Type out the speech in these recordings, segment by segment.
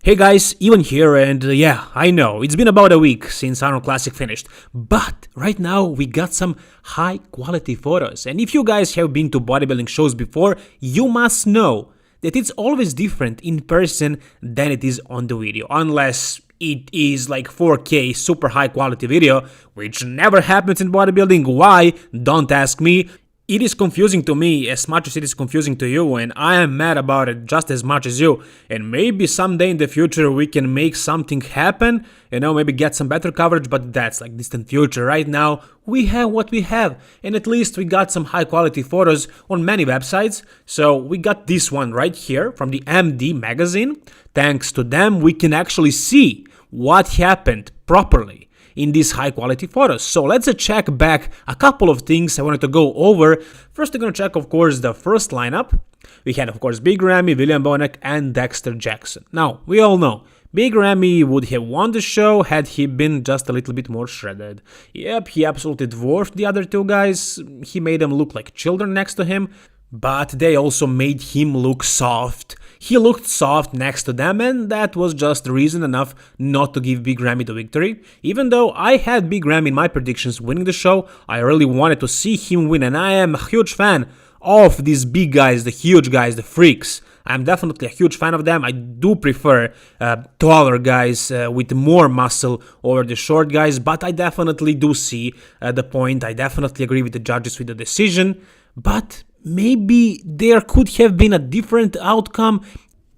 Hey guys, Ivan here, and yeah, I know, it's been about a week since Arnold Classic finished, but right now we got some high quality photos, and if you guys have been to bodybuilding shows before, you must know that it's always different in person than it is on the video, unless it is like 4K super high quality video, which never happens in bodybuilding. Why? Don't ask me. It is confusing to me as much as it is confusing to you, and I am mad about it just as much as you. And maybe someday in the future we can make something happen, maybe get some better coverage, but that's like distant future. Right now we have what we have, and at least we got some high quality photos on many websites. So we got this one right here from the MD magazine. Thanks to them we can actually see what happened properly in these high quality photos. So let's check back a couple of things I wanted to go over. First, we're going to check, of course, the first lineup. We had, of course, Big Ramy, William Bonek, and Dexter Jackson. Now, we all know Big Ramy would have won the show had he been just a little bit more shredded. Yep, he absolutely dwarfed the other two guys. He made them look like children next to him, but they also made him look soft. He looked soft next to them, and that was just reason enough not to give Big Ramy the victory. Even though I had Big Ramy in my predictions winning the show, I really wanted to see him win, and I am a huge fan of these big guys, the huge guys, the freaks. I'm definitely a huge fan of them. I do prefer taller guys with more muscle over the short guys, but I definitely do see the point. I definitely agree with the judges with the decision, but maybe there could have been a different outcome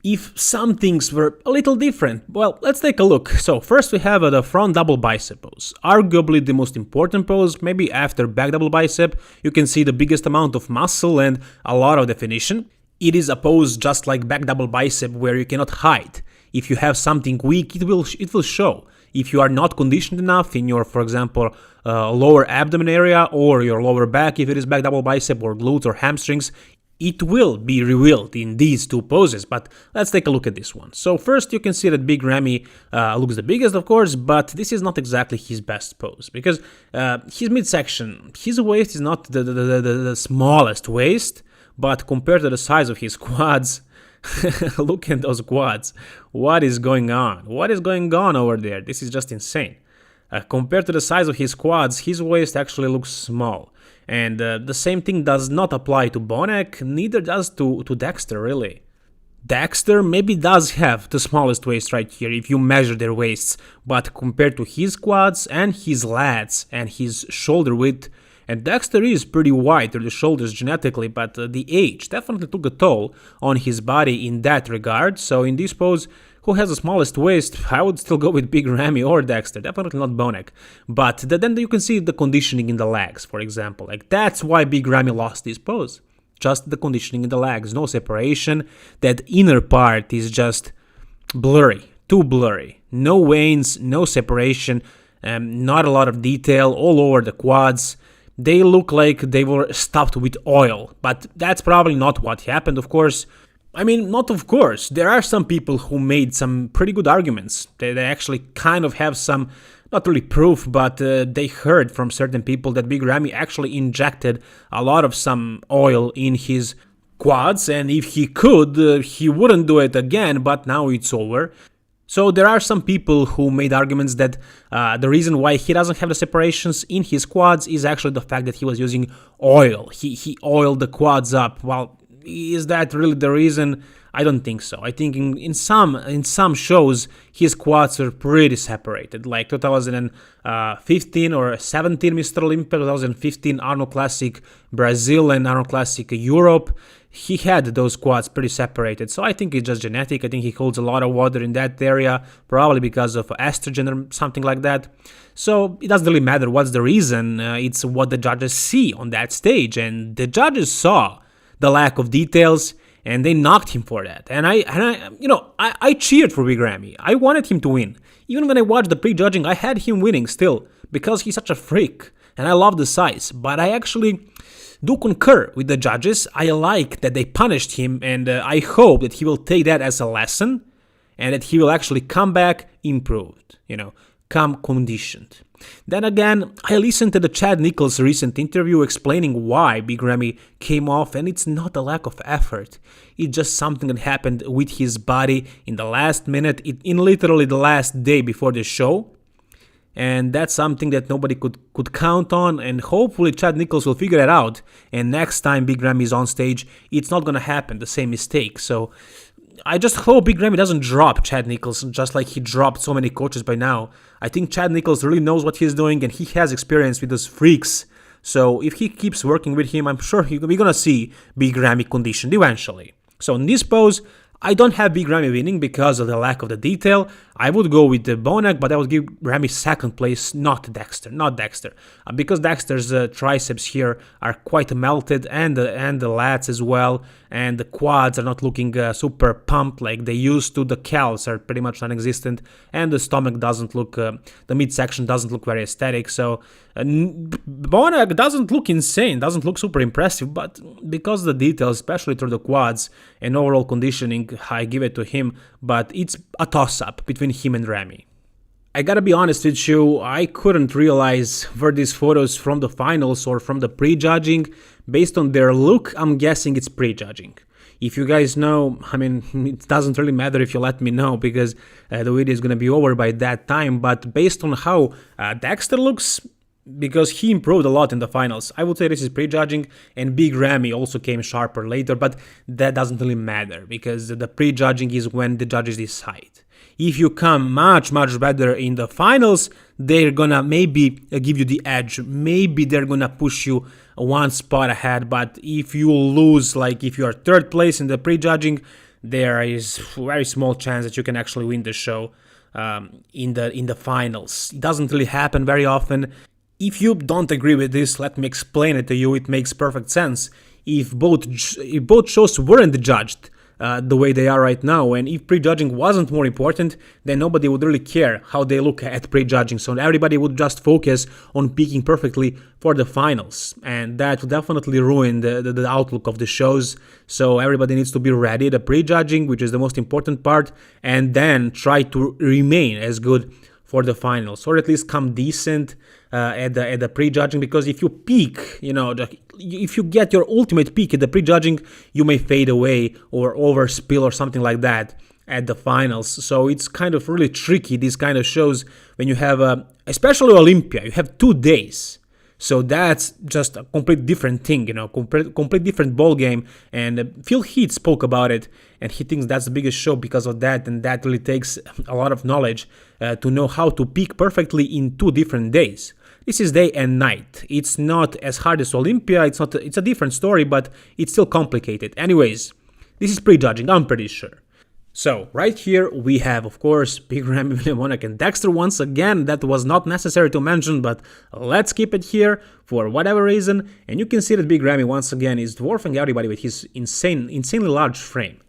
if some things were a little different. Well, let's take a look. So first we have the front double bicep pose, arguably the most important pose. Maybe after back double bicep you can see the biggest amount of muscle and a lot of definition. It is a pose just like back double bicep where you cannot hide. If you have something weak, it will show. If you are not conditioned enough in your, for example, lower abdomen area or your lower back, if it is back double bicep or glutes or hamstrings, it will be revealed in these two poses. But let's take a look at this one. So first you can see that Big Ramy looks the biggest, of course, but this is not exactly his best pose because his midsection, his waist is not the smallest waist, but compared to the size of his quads, look at those quads. What is going on? What is going on over there? This is just insane. Compared to the size of his quads, his waist actually looks small. And the same thing does not apply to Bonek, neither does to Dexter, really. Dexter maybe does have the smallest waist right here if you measure their waists, but compared to his quads and his lats and his shoulder width, and Dexter is pretty wide through the shoulders genetically, but the age definitely took a toll on his body in that regard. So in this pose, who has the smallest waist? I would still go with Big Ramy or Dexter, definitely not Bonek. But then you can see the conditioning in the legs, for example. Like that's why Big Ramy lost this pose. Just the conditioning in the legs, no separation. That inner part is just blurry, too blurry. No veins, no separation, not a lot of detail all over the quads. They look like they were stuffed with oil, but that's probably not what happened, of course. I mean, not of course. There are some people who made some pretty good arguments. They actually kind of have some, not really proof, but they heard from certain people that Big Ramy actually injected a lot of some oil in his quads, and if he could, he wouldn't do it again, but now it's over. So there are some people who made arguments that the reason why he doesn't have the separations in his quads is actually the fact that he was using oil. He oiled the quads up. Well, is that really the reason? I don't think so. I think in some shows his quads are pretty separated, like 2015 or 17 Mr. Olympia, 2015 Arnold Classic Brazil and Arnold Classic Europe. He had those quads pretty separated, so I think it's just genetic. I think he holds a lot of water in that area, probably because of estrogen or something like that. So it doesn't really matter what's the reason. It's what the judges see on that stage, and the judges saw the lack of details, and they knocked him for that. And I cheered for Big Ramy. I wanted him to win. Even when I watched the pre-judging, I had him winning still because he's such a freak, and I love the size. But I actually do concur with the judges. I like that they punished him, and I hope that he will take that as a lesson and that he will actually come back improved, come conditioned. Then again, I listened to the Chad Nichols' recent interview explaining why Big Ramy came off, and it's not a lack of effort. It's just something that happened with his body in the last minute, in literally the last day before the show. And that's something that nobody could count on, and hopefully Chad Nichols will figure it out, and next time Big Ramy is on stage, it's not gonna happen, the same mistake. So I just hope Big Ramy doesn't drop Chad Nichols just like he dropped so many coaches by now. I think Chad Nichols really knows what he's doing, and he has experience with those freaks. So if he keeps working with him, I'm sure we're gonna see Big Ramy conditioned eventually. So in this pose, I don't have Big Ramy winning because of the lack of the detail. I would go with the Bonac, but I would give Ramy second place, not Dexter. Because Dexter's triceps here are quite melted, and the lats as well, and the quads are not looking super pumped like they used to. The calves are pretty much non-existent, and the stomach doesn't look, the midsection doesn't look very aesthetic. So Bonac doesn't look insane, doesn't look super impressive, but because of the details, especially through the quads and overall conditioning, I give it to him, but it's a toss-up between him and Ramy. I gotta be honest with you, I couldn't realize were these photos from the finals or from the pre-judging. Based on their look, I'm guessing it's pre-judging. If you guys know, I mean, it doesn't really matter if you let me know, because the video is gonna be over by that time, but based on how Dexter looks, because he improved a lot in the finals, I would say this is pre-judging, and Big Ramy also came sharper later, but that doesn't really matter, because the pre-judging is when the judges decide. If you come much better in the finals, they're gonna maybe give you the edge, maybe they're gonna push you one spot ahead, but if you lose, like if you are third place in the pre-judging, there is very small chance that you can actually win the show in the finals. It doesn't really happen very often. If you don't agree with this, let me explain it to you. It makes perfect sense. If both shows weren't judged the way they are right now, and if prejudging wasn't more important, then nobody would really care how they look at prejudging. So everybody would just focus on peaking perfectly for the finals, and that would definitely ruin the outlook of the shows. So everybody needs to be ready, the prejudging, which is the most important part, and then try to remain as good for the finals, or at least come decent at the prejudging, because if you peak, if you get your ultimate peak at the prejudging, you may fade away or overspill or something like that at the finals. So it's kind of really tricky, these kind of shows, when you have, especially Olympia, you have 2 days. So that's just a complete different thing, complete different ball game. And Phil Heath spoke about it, and he thinks that's the biggest show because of that, and that really takes a lot of knowledge to know how to peak perfectly in 2 different days. This is day and night. It's not as hard as Olympia. It's a different story, but it's still complicated. Anyways, this is prejudging, I'm pretty sure. So right here we have, of course, Big Ramy, Bonac, and Dexter once again. That was not necessary to mention, but let's keep it here for whatever reason. And you can see that Big Ramy once again is dwarfing everybody with his insanely large frame.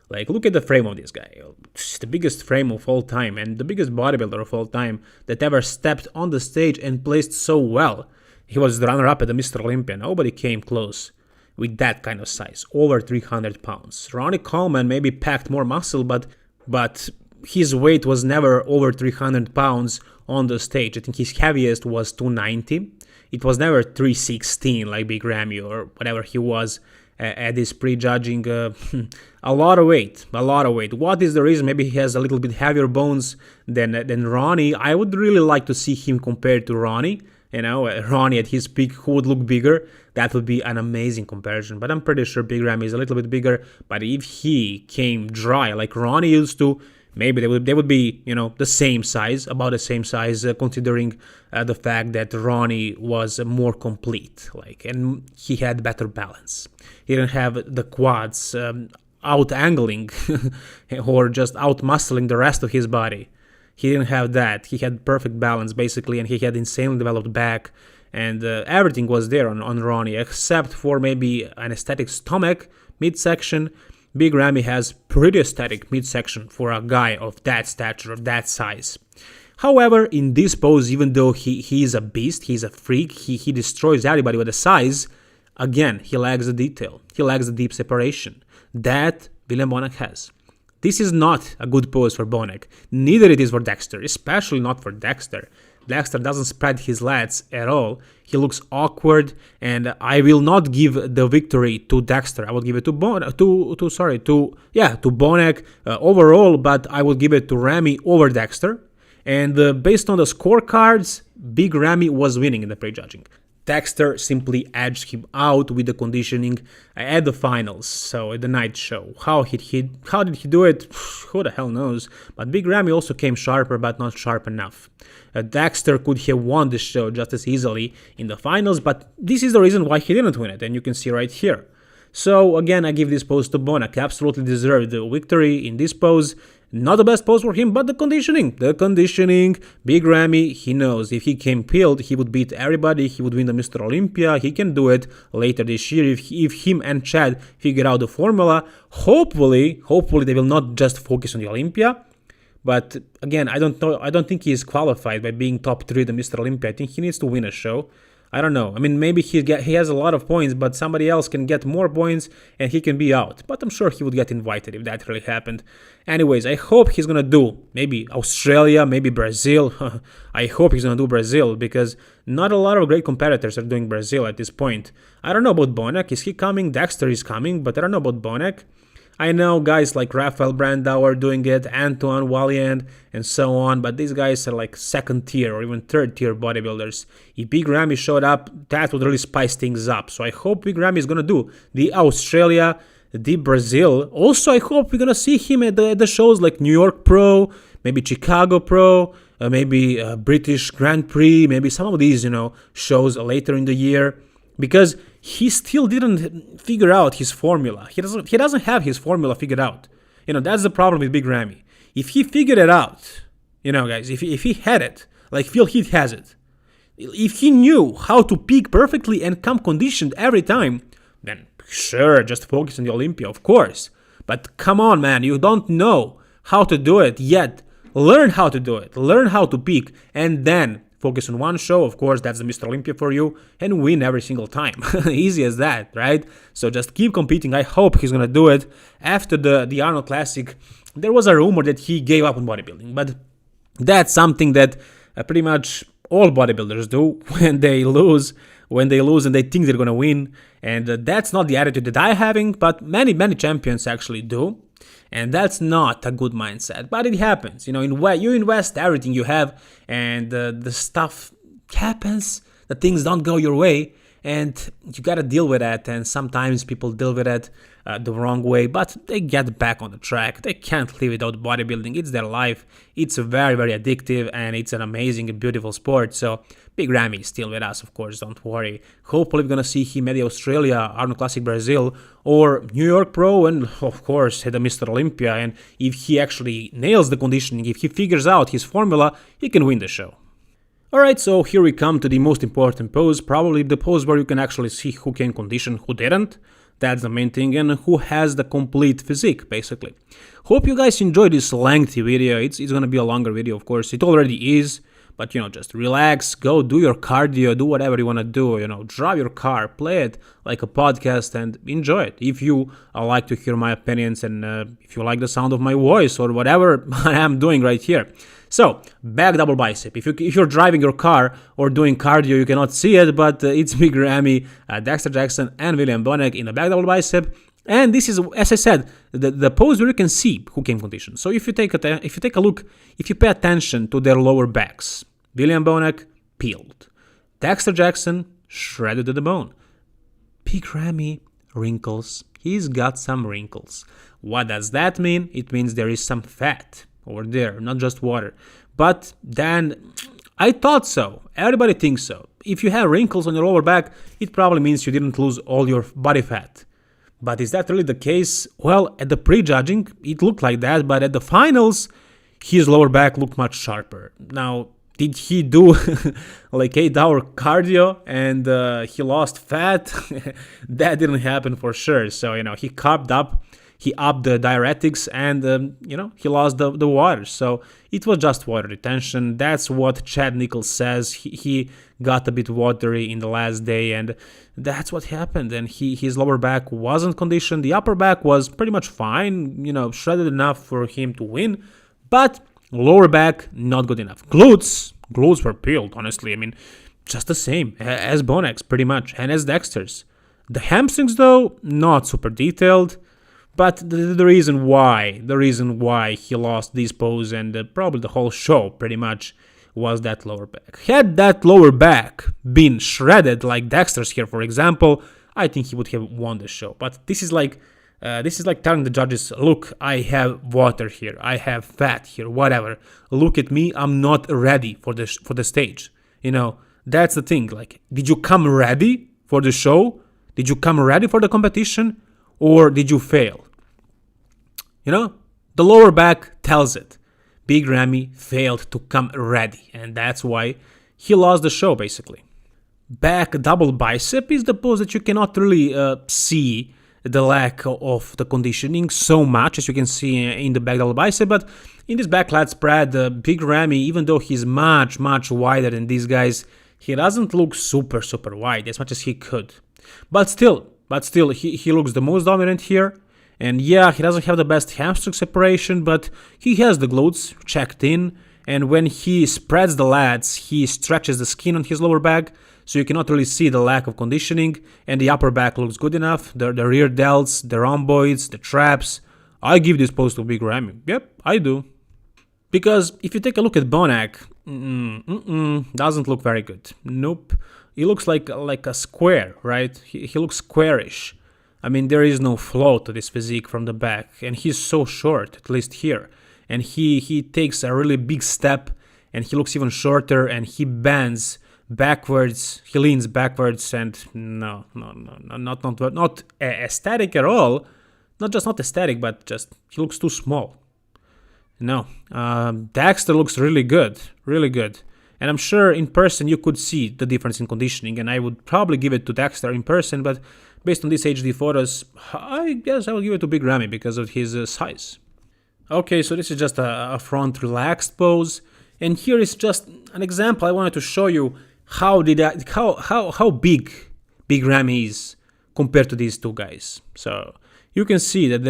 Like, look at the frame of this guy. It's the biggest frame of all time, and the biggest bodybuilder of all time that ever stepped on the stage and placed so well. He was the runner-up at the Mr. Olympia. Nobody came close with that kind of size, over 300 pounds. Ronnie Coleman maybe packed more muscle, but his weight was never over 300 pounds on the stage. I think his heaviest was 290. It was never 316 like Big Ramy or whatever he was at this prejudging. A lot of weight. What is the reason? Maybe he has a little bit heavier bones than Ronnie. I would really like to see him compared to Ronnie. Ronnie at his peak, who would look bigger? That would be an amazing comparison. But I'm pretty sure Big Ramy is a little bit bigger. But if he came dry like Ronnie used to, maybe they would be, the same size, about the same size, considering the fact that Ronnie was more complete, and he had better balance. He didn't have the quads out-angling or just out-muscling the rest of his body. He didn't have that. He had perfect balance, basically, and he had insanely developed back, and everything was there on Ronnie, except for maybe an aesthetic stomach, midsection. Big Ramy has pretty aesthetic midsection for a guy of that stature, of that size. However, in this pose, even though he is a beast, he's a freak, he destroys everybody with the size, again, he lacks the detail. He lacks the deep separation that William Bonac has. This is not a good pose for Bonac. Neither it is for Dexter, especially not for Dexter. Dexter doesn't spread his lats at all. He looks awkward, and I will not give the victory to Dexter. I will give it to Bonek overall, but I will give it to Ramy over Dexter. And based on the scorecards, Big Ramy was winning in the prejudging. Dexter simply edged him out with the conditioning at the finals, so at the night show. How did he do it? Who the hell knows? But Big Ramy also came sharper, but not sharp enough. Dexter could have won this show just as easily in the finals, but this is the reason why he didn't win it, and you can see right here. So again, I give this pose to Bonek. Absolutely deserved the victory in this pose. Not the best pose for him, but the conditioning. Big Ramy, he knows if he came peeled, he would beat everybody. He would win the Mr. Olympia. He can do it later this year if him and Chad figure out the formula. Hopefully they will not just focus on the Olympia. But again, I don't think he is qualified by being top 3 at the Mr. Olympia. I think he needs to win a show. I don't know. I mean, maybe he has a lot of points, but somebody else can get more points and he can be out. But I'm sure he would get invited if that really happened. Anyways, I hope he's gonna do maybe Australia, maybe Brazil. I hope he's gonna do Brazil because not a lot of great competitors are doing Brazil at this point. I don't know about Bonek. Is he coming? Dexter is coming, but I don't know about Bonek. I know guys like Rafael Brandau are doing it, Antoine Walliand, and so on, but these guys are like second tier or even third tier bodybuilders. If Big Ramy showed up, that would really spice things up. So I hope Big Ramy is gonna do the Australia, the Brazil. Also, I hope we're gonna see him at the shows like New York Pro, maybe Chicago Pro, maybe British Grand Prix, maybe some of these, shows later in the year. Because he still didn't figure out his formula. He doesn't have his formula figured out. That's the problem with Big Ramy. If he figured it out, guys, if he had it, like Phil Heath has it, if he knew how to peak perfectly and come conditioned every time, then sure, just focus on the Olympia, of course. But come on, man, you don't know how to do it yet. Learn how to do it. Learn how to peak, and then focus on one show, of course, that's the Mr. Olympia for you, and win every single time. Easy as that, right? So just keep competing. I hope he's going to do it. After the Arnold Classic, there was a rumor that he gave up on bodybuilding, but that's something that pretty much all bodybuilders do when they lose and they think they're going to win. And that's not the attitude that I'm having, but many champions actually do. And that's not a good mindset, but it happens. You invest everything you have, and the stuff happens. The things don't go your way, and you gotta deal with that. And sometimes people deal with it the wrong way, but they get back on the track. They can't live without bodybuilding. It's their life. It's very, very addictive, and it's an amazing and beautiful sport. So Big Ramy is still with us, of course, don't worry. Hopefully we're gonna see him at the Australia, Arnold Classic Brazil, or New York Pro, and of course at the Mr. Olympia. And if he actually nails the conditioning, if he figures out his formula, he can win the show. Alright, so here we come to the most important pose, probably the pose where you can actually see who can condition, who didn't. That's the main thing, and who has the complete physique, basically. Hope you guys enjoyed this lengthy video. It's gonna be a longer video, of course. It already is, but just relax, go do your cardio, do whatever you wanna do, drive your car, play it like a podcast, and enjoy it. If you like to hear my opinions, and if you like the sound of my voice, or whatever I am doing right here. So, back double bicep. If you're driving your car or doing cardio, you cannot see it, but it's Big Ramy, Dexter Jackson, and William Bonek in the back double bicep. And this is, as I said, the pose where you can see who came conditioned. So if you take a look, if you pay attention to their lower backs, William Bonek peeled, Dexter Jackson shredded to the bone, Big Ramy wrinkles. He's got some wrinkles. What does that mean? It means there is some fat over there, not just water. But then I thought so. Everybody thinks so. If you have wrinkles on your lower back, it probably means you didn't lose all your body fat. But is that really the case? Well, at the prejudging, it looked like that, but at the finals, his lower back looked much sharper. Now, did he do like 8-hour cardio and he lost fat? That didn't happen for sure. So, he carved up. He upped the diuretics, and he lost the water. So it was just water retention. That's what Chad Nichols says. He got a bit watery in the last day, and that's what happened. And his lower back wasn't conditioned. The upper back was pretty much fine, shredded enough for him to win, but lower back not good enough. Glutes glutes were peeled, honestly. I mean, just the same as Bonak's, pretty much, and as Dexter's. The hamstrings, though, not super detailed, but the reason why he lost this pose and probably the whole show, pretty much, was that lower back. Had that lower back been shredded like Dexter's here, for example, I think he would have won the show. But this is like telling the judges, look, I have water here, I have fat here, whatever. Look at me, I'm not ready for the stage. You know, that's the thing. Like, did you come ready for the show? Did you come ready for the competition? Or did you fail? You know, the lower back tells it. Big Ramy failed to come ready, and that's why he lost the show, basically. Back double bicep is the pose that you cannot really see the lack of the conditioning so much as you can see in the back double bicep, but in this back lat spread, Big Ramy, even though he's much wider than these guys, he doesn't look super wide as much as he could. But still, he looks the most dominant here. And yeah, he doesn't have the best hamstring separation, but he has the glutes checked in. And when he spreads the lats, he stretches the skin on his lower back, so you cannot really see the lack of conditioning. And the upper back looks good enough. The rear delts, the rhomboids, the traps. I give this pose to Big Ramy. Yep, I do. Because if you take a look at Bonak, doesn't look very good. Nope. He looks like a square, right? He looks squarish. I mean, there is no flow to this physique from the back, and he's so short, at least here. And he takes a really big step, and he looks even shorter, and he bends backwards, he leans backwards, and not aesthetic at all. Not aesthetic, but just he looks too small. No, Dexter looks really good. And I'm sure in person you could see the difference in conditioning, and I would probably give it to Dexter in person, but based on these HD photos, I guess I will give it to Big Ramy because of his size. Okay, so this is just a front relaxed pose, and here is just an example. I wanted to show you how big Big Ramy is compared to these two guys. So you can see that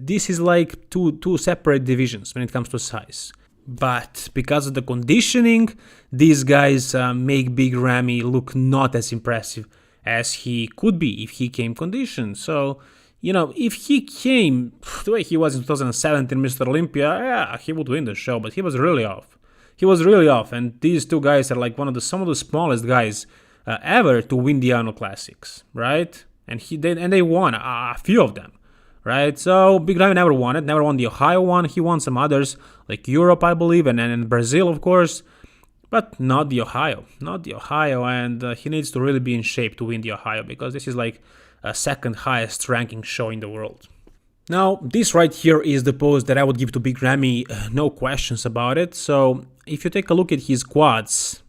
this is like two separate divisions when it comes to size. But because of the conditioning, these guys make Big Ramy look not as impressive as he could be if he came conditioned. So, you know, if he came the way he was in 2017 Mr. Olympia, yeah, he would win the show, but he was really off. And these two guys are like some of the smallest guys ever to win the Arnold Classics, right? And they won a few of them. Right, so Big Ramy never won the Ohio one. He won some others, like Europe, I believe, and then in Brazil, of course, but not the Ohio, and he needs to really be in shape to win the Ohio, because this is like a second highest ranking show in the world. Now, this right here is the pose that I would give to Big Ramy, no questions about it. So, if you take a look at his quads,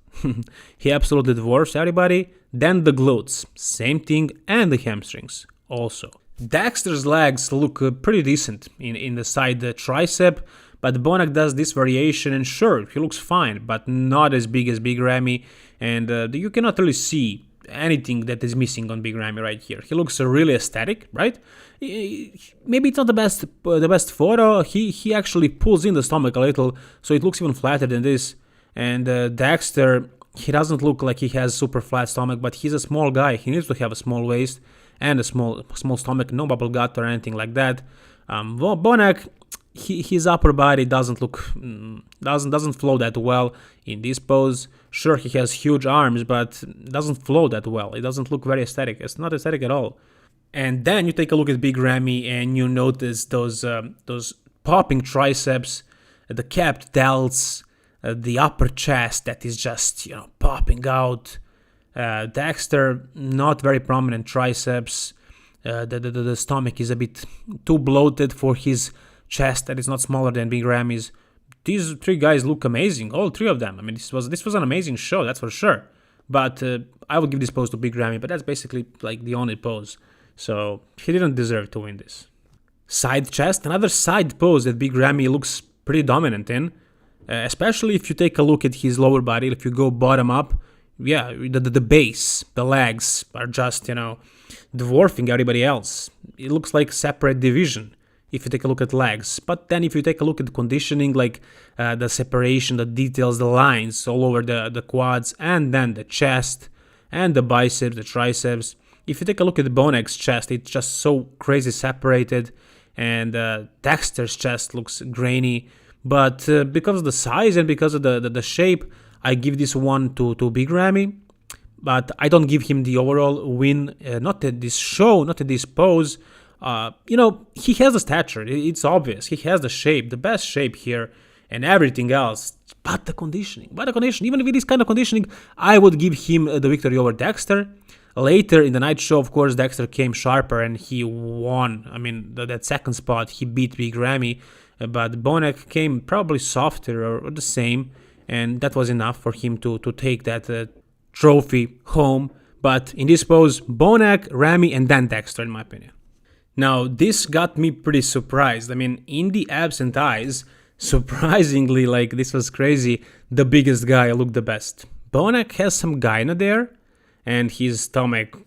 he absolutely dwarfs everybody. Then the glutes, same thing, and the hamstrings also. Dexter's legs look pretty decent in the side tricep, but Bonak does this variation, and sure, he looks fine, but not as big as Big Ramy, and you cannot really see anything that is missing on Big Ramy right here. He looks really aesthetic, right? Maybe it's not the best photo. He actually pulls in the stomach a little, so it looks even flatter than this. And Dexter, he doesn't look like he has super flat stomach, but he's a small guy. He needs to have a small waist and a small stomach, no bubble gut or anything like that. Bonak, his upper body doesn't flow that well in this pose. Sure, he has huge arms, but doesn't flow that well. It doesn't look very aesthetic. It's not aesthetic at all. And then you take a look at Big Ramy, and you notice those popping triceps, the capped delts, the upper chest that is just popping out. Dexter, not very prominent triceps. The stomach is a bit too bloated for his chest that is not smaller than Big Ramy's. These three guys look amazing, all three of them. I mean, this was an amazing show, that's for sure. But I would give this pose to Big Ramy, but that's basically like the only pose. So he didn't deserve to win this. Side chest, another side pose that Big Ramy looks pretty dominant in, especially if you take a look at his lower body. If you go bottom up, yeah, the base, the legs are just, dwarfing everybody else. It looks like separate division. if you take a look at legs. But then if you take a look at conditioning, like the separation, the details, the lines all over the quads, and then the chest and the biceps, the triceps. If you take a look at Bonek's chest, it's just so crazy separated, and Dexter's chest looks grainy. But because of the size and because of the shape, I give this one to Big Ramy. But I don't give him the overall win, not at this show, not at this pose. He has the stature, it's obvious. He has the shape, the best shape here, and everything else. But the conditioning, even with this kind of conditioning, I would give him the victory over Dexter. Later in the night show, of course, Dexter came sharper and he won. I mean, that second spot, he beat Big Ramy. But Bonek came probably softer or the same, and that was enough for him to take that trophy home. But in this pose, Bonek, Ramy, and then Dexter, in my opinion. Now, this got me pretty surprised. I mean, in the abs and thighs, surprisingly, like, this was crazy, the biggest guy looked the best. Bonek has some gyno there, and his stomach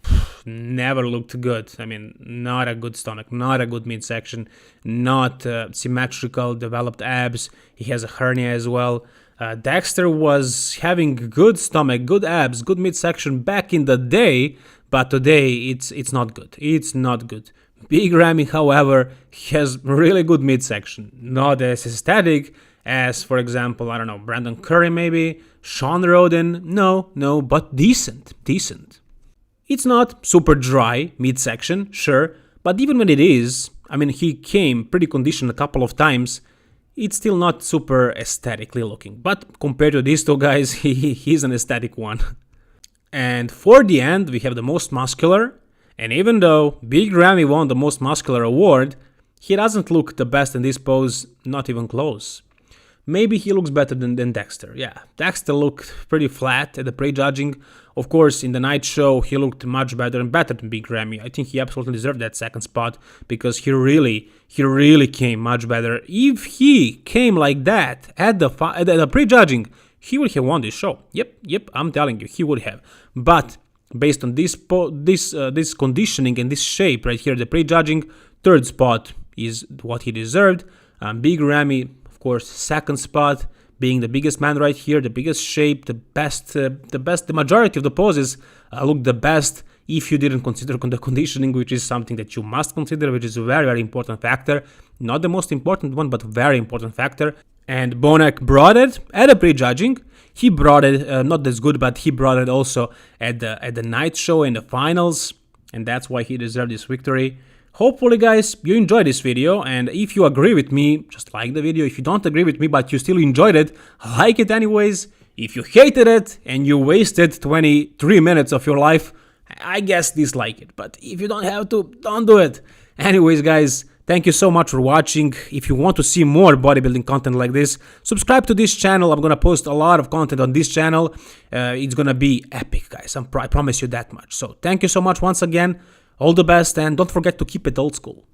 never looked good. I mean, not a good stomach, not a good midsection, not symmetrical, developed abs. He has a hernia as well. Dexter was having good stomach, good abs, good midsection back in the day, but today it's not good. It's not good. Big Ramy, however, has really good midsection. Not as aesthetic as, for example, I don't know, Brandon Curry maybe, Sean Roden. No, but decent. It's not super dry midsection, sure, but even when it is, I mean, he came pretty conditioned a couple of times. It's still not super aesthetically looking, but compared to these two guys, he's an aesthetic one. And for the end, we have the most muscular, and even though Big Ramy won the most muscular award, he doesn't look the best in this pose, not even close. Maybe he looks better than Dexter. Yeah, Dexter looked pretty flat at the pre-judging. Of course, in the night show, he looked much better and better than Big Ramy. I think he absolutely deserved that second spot because he really came much better. If he came like that at the pre-judging, he would have won this show. Yep, I'm telling you, he would have. But based on this conditioning and this shape right here, the pre-judging, third spot is what he deserved. Big Ramy, of course, second spot, being the biggest man right here, the biggest shape, the majority of the poses look the best if you didn't consider the conditioning, which is something that you must consider, which is a very important factor. Not the most important one, but very important factor. And Bonek brought it at the pre-judging. He brought it, not as good, but he brought it also at the night show in the finals, and that's why he deserved this victory. Hopefully, guys, you enjoyed this video, and if you agree with me, just like the video. If you don't agree with me, but you still enjoyed it, like it anyways. If you hated it and you wasted 23 minutes of your life, I guess dislike it. But if you don't have to, don't do it. Anyways, guys, thank you so much for watching. If you want to see more bodybuilding content like this, subscribe to this channel. I'm going to post a lot of content on this channel. It's going to be epic, guys. I promise you that much. So thank you so much once again. All the best, and don't forget to keep it old school.